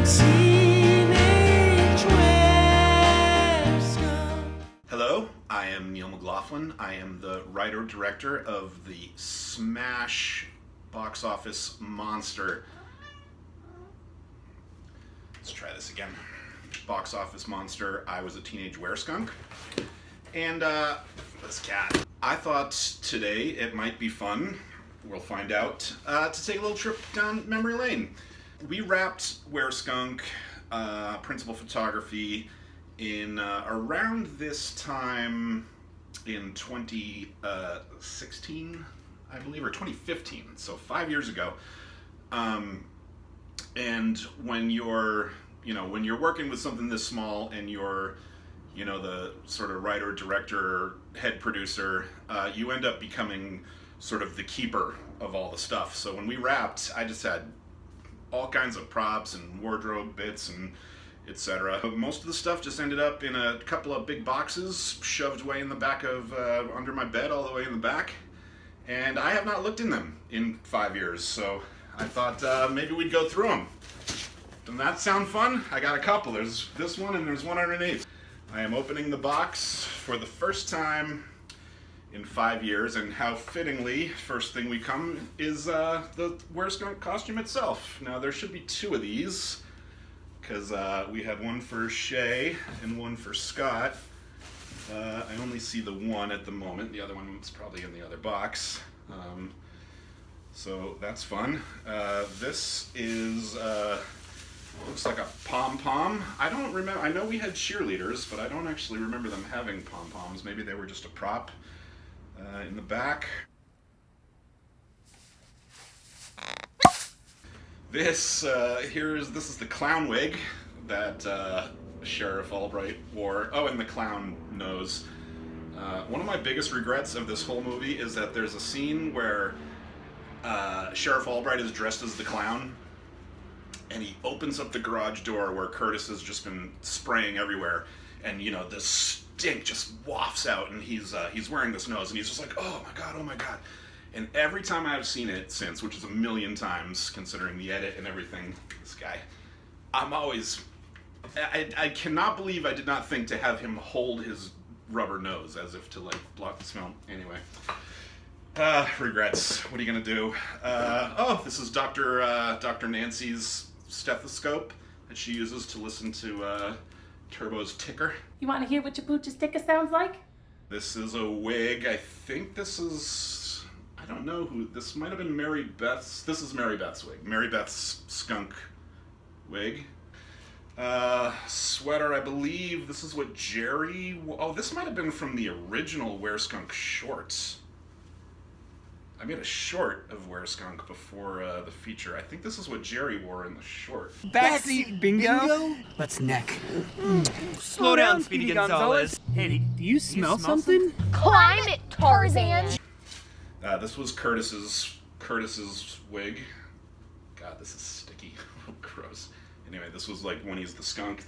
teenage Wereskunk. Hello, I am Neal McLaughlin. I am the writer-director of the smash box office monster. Let's try this again. Box office monster, I Was a Teenage Wereskunk. And this cat. I thought today it might be fun, we'll find out, to take a little trip down memory lane. We wrapped Wereskunk, principal photography, in around this time in 2016, I believe, or 2015, so 5 years ago. And when you're working with something this small and you're, the sort of writer, director, head producer, you end up becoming sort of the keeper of all the stuff. So when we wrapped, I just had all kinds of props and wardrobe bits and etc. Most of the stuff just ended up in a couple of big boxes shoved away in the back of, under my bed all the way in the back. And I have not looked in them in 5 years, so I thought maybe we'd go through them. Doesn't that sound fun? I got a couple. There's this one and there's one underneath. I am opening the box for the first time in 5 years, and how fittingly, first thing we come is the Wereskunk costume itself. Now there should be two of these, because we have one for Shay and one for Scott. I only see the one at the moment. The other one's probably in the other box. So that's fun. This is, looks like a pom-pom. I don't remember, I know we had cheerleaders, but I don't actually remember them having pom-poms. Maybe they were just a prop in the back. This is the clown wig that Sheriff Albright wore. Oh, and the clown nose. One of my biggest regrets of this whole movie is that there's a scene where Sheriff Albright is dressed as the clown, and he opens up the garage door where Curtis has just been spraying everywhere, and the stink just wafts out, and he's wearing this nose, and he's just like, oh my god. And every time I've seen it since, which is a million times considering the edit and everything, this guy, I cannot believe I did not think to have him hold his rubber nose as if to block the smell. Anyway, regrets. What are you gonna do? Oh, this is Dr. Nancy's stethoscope that she uses to listen to Turbo's ticker. You want to hear what your pooch's ticker sounds like? This is a wig. I think this is, I don't know who, this might have been Mary Beth's. This is Mary Beth's wig. Mary Beth's skunk wig. Sweater, I believe this is what Jerry, oh, this might have been from the original Wereskunk shorts. I made a short of Wereskunk before the feature. I think this is what Jerry wore in the short. Backseat bingo? Let's neck. Slow down, Speedy Gonzalez. Hey, do you smell something? Climb it, Tarzan! This was Curtis's wig. God, this is sticky. Gross. Anyway, this was like when he's the skunk.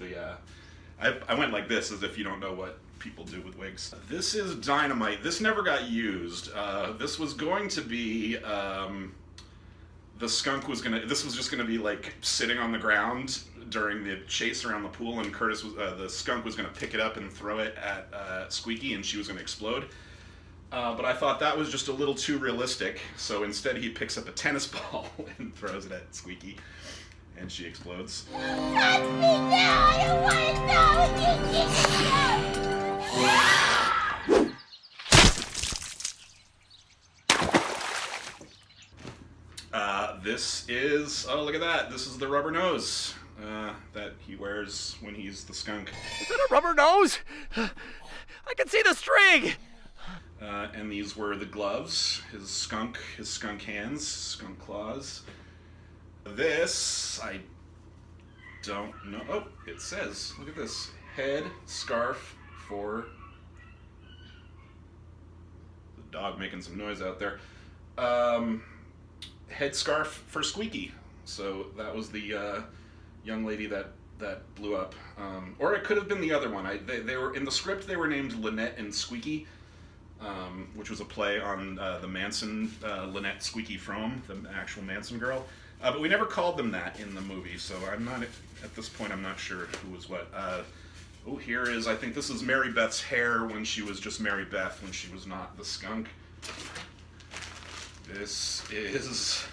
I went like this as if you don't know what people do with wigs. This is dynamite. This never got used. This was going to be, the skunk was this was just gonna be like sitting on the ground during the chase around the pool, and the skunk was gonna pick it up and throw it at Squeaky, and she was gonna explode. But I thought that was just a little too realistic, so instead he picks up a tennis ball and throws it at Squeaky, and she explodes. Touch me now! I don't want to know you! This is, oh look at that, this is the rubber nose that he wears when he's the skunk. Is that a rubber nose? I can see the string! And these were the gloves, his skunk hands, skunk claws. This, I don't know, oh, it says, look at this, head scarf for, the dog making some noise out there, headscarf for Squeaky. So that was the young lady that blew up. Or it could have been the other one. They were in the script. They were named Lynette and Squeaky, which was a play on the Manson Lynette Squeaky Frome, the actual Manson girl. But we never called them that in the movie, so I'm not, at this point, I'm not sure who was what. Oh, here is, I think this is Mary Beth's hair when she was just Mary Beth, when she was not the skunk. This is,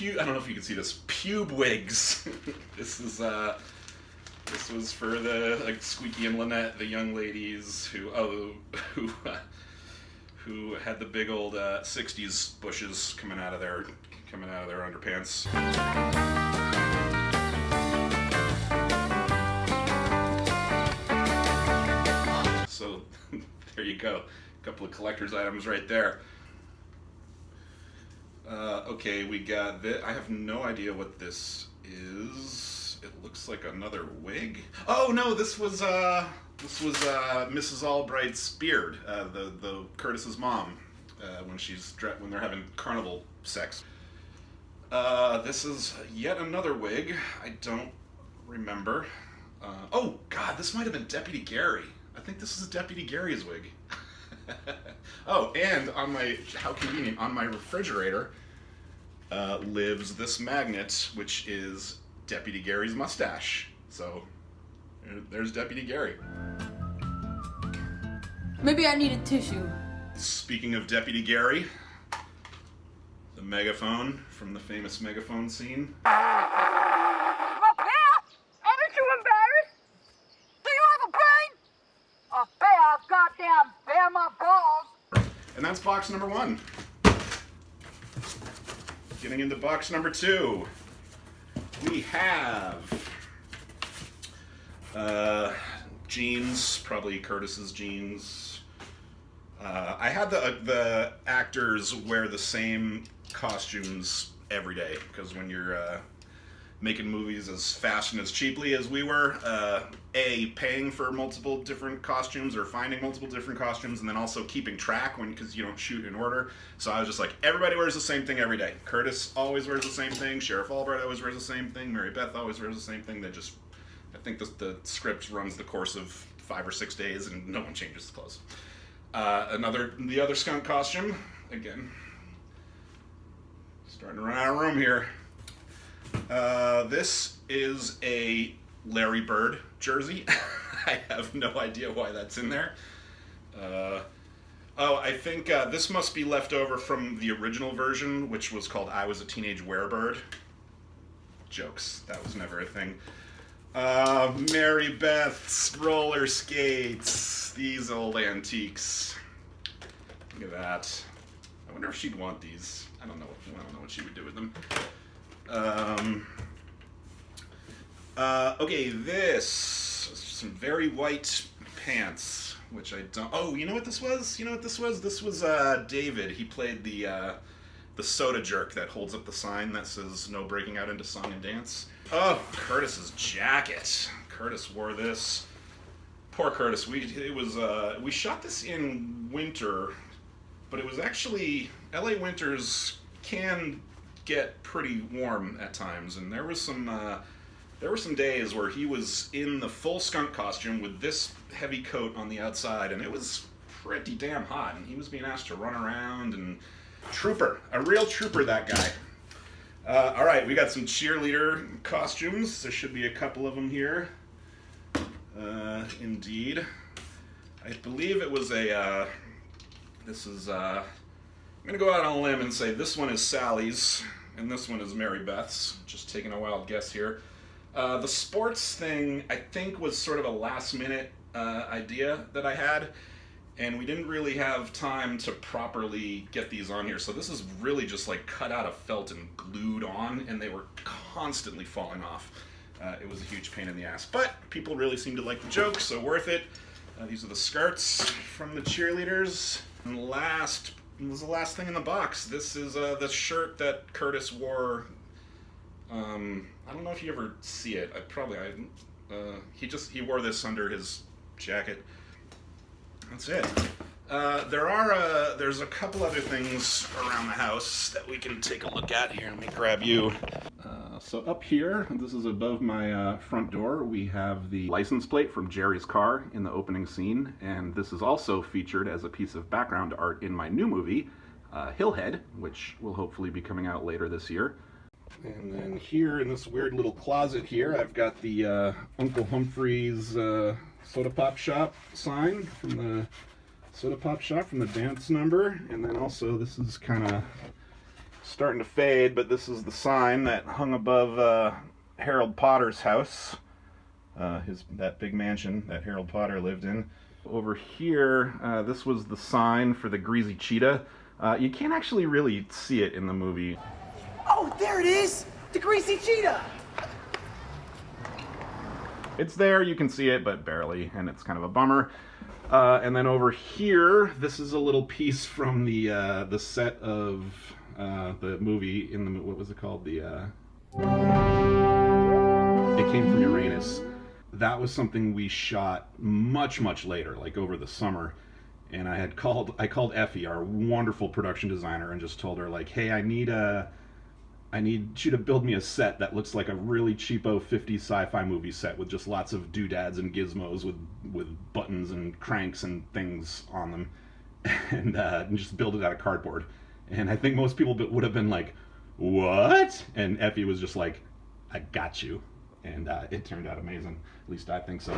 I don't know if you can see this, pube wigs. This was for the, like, Squeaky and Lynette, the young ladies who had the big old 60s bushes coming out of their underpants. So there you go, a couple of collector's items right there. Okay, we got this. I have no idea what this is. It looks like another wig. Oh no, this was Mrs. Albright's beard, the Curtis's mom, when they're having carnival sex. This is yet another wig. I don't remember. Oh God, this might have been Deputy Gary. I think this is Deputy Gary's wig. Oh, and how convenient, on my refrigerator lives this magnet, which is Deputy Gary's mustache. So there's Deputy Gary. Maybe I need a tissue. Speaking of Deputy Gary, the megaphone from the famous megaphone scene. Aren't you embarrassed? Do you have a brain? A bear, goddamn bear my balls. And that's box number 1. Getting into box number 2, we have jeans, probably Curtis's jeans. I had the actors wear the same costumes every day, because when you're making movies as fast and as cheaply as we were, paying for multiple different costumes or finding multiple different costumes, and then also keeping track because you don't shoot in order. So I was just like, everybody wears the same thing every day. Curtis always wears the same thing. Sheriff Albright always wears the same thing. Mary Beth always wears the same thing. I think the script runs the course of 5 or 6 days, and no one changes the clothes. The other skunk costume, again, starting to run out of room here. This is a Larry Bird jersey. I have no idea why that's in there. I think this must be left over from the original version, which was called I Was a Teenage Werebird. Jokes. That was never a thing. Mary Beth's roller skates. These old antiques. Look at that. I wonder if she'd want these. I don't know what she would do with them. Okay, this, some very white pants, which I don't, oh, you know what this was? This was, David. He played the soda jerk that holds up the sign that says no breaking out into song and dance. Oh, Curtis's jacket. Curtis wore this. Poor Curtis. We shot this in winter, but it was actually, LA winters can get pretty warm at times, and there were some days where he was in the full skunk costume with this heavy coat on the outside, and it was pretty damn hot, and he was being asked to run around, and a real trooper, that guy. All right, we got some cheerleader costumes. There should be a couple of them here. Indeed. I believe it was I'm going to go out on a limb and say this one is Sally's, and this one is Mary Beth's. Just taking a wild guess here. The sports thing, I think, was sort of a last-minute idea that I had, and we didn't really have time to properly get these on here. So this is really just like cut out of felt and glued on, and they were constantly falling off. It was a huge pain in the ass, but people really seemed to like the joke, so worth it. These are the skirts from the cheerleaders. And this is the last thing in the box. This is the shirt that Curtis wore. I don't know if you ever see it. He wore this under his jacket. That's it. There's a couple other things around the house that we can take a look at here. Let me grab you. So up here, this is above my front door, we have the license plate from Jerry's car in the opening scene, and this is also featured as a piece of background art in my new movie, Hillhead, which will hopefully be coming out later this year. And then here in this weird little closet here, I've got the Uncle Humphrey's Soda Pop Shop sign from the Soda Pop Shop from the dance number. And then also, this is kind of starting to fade, but this is the sign that hung above Harold Potter's house, that big mansion that Harold Potter lived in. Over here, this was the sign for the Greasy Cheetah. You can't actually really see it in the movie. Oh, there it is! The Greasy Cheetah! It's there, you can see it, but barely, and it's kind of a bummer. And then over here, this is a little piece from the set of the movie in the, what was it called? It Came from Uranus. That was something we shot much, much later, like over the summer. And I called Effie, our wonderful production designer, and just told her, like, hey, I need you to build me a set that looks like a really cheapo 50s sci-fi movie set with just lots of doodads and gizmos with buttons and cranks and things on them, and just build it out of cardboard. And I think most people would have been like, what? And Effie was just like, I got you. And it turned out amazing. At least I think so.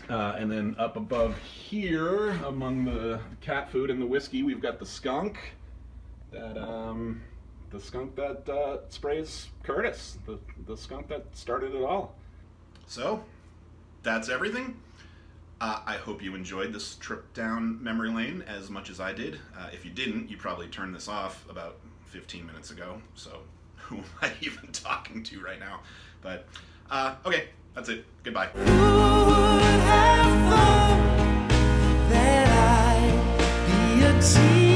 And then up above here, among the cat food and the whiskey, we've got the skunk. The skunk that sprays Curtis. The skunk that started it all. So, that's everything. I hope you enjoyed this trip down memory lane as much as I did. If you didn't, you probably turned this off about 15 minutes ago. So, who am I even talking to right now? But, okay, that's it. Goodbye. Who would have thought that I'd be a teen?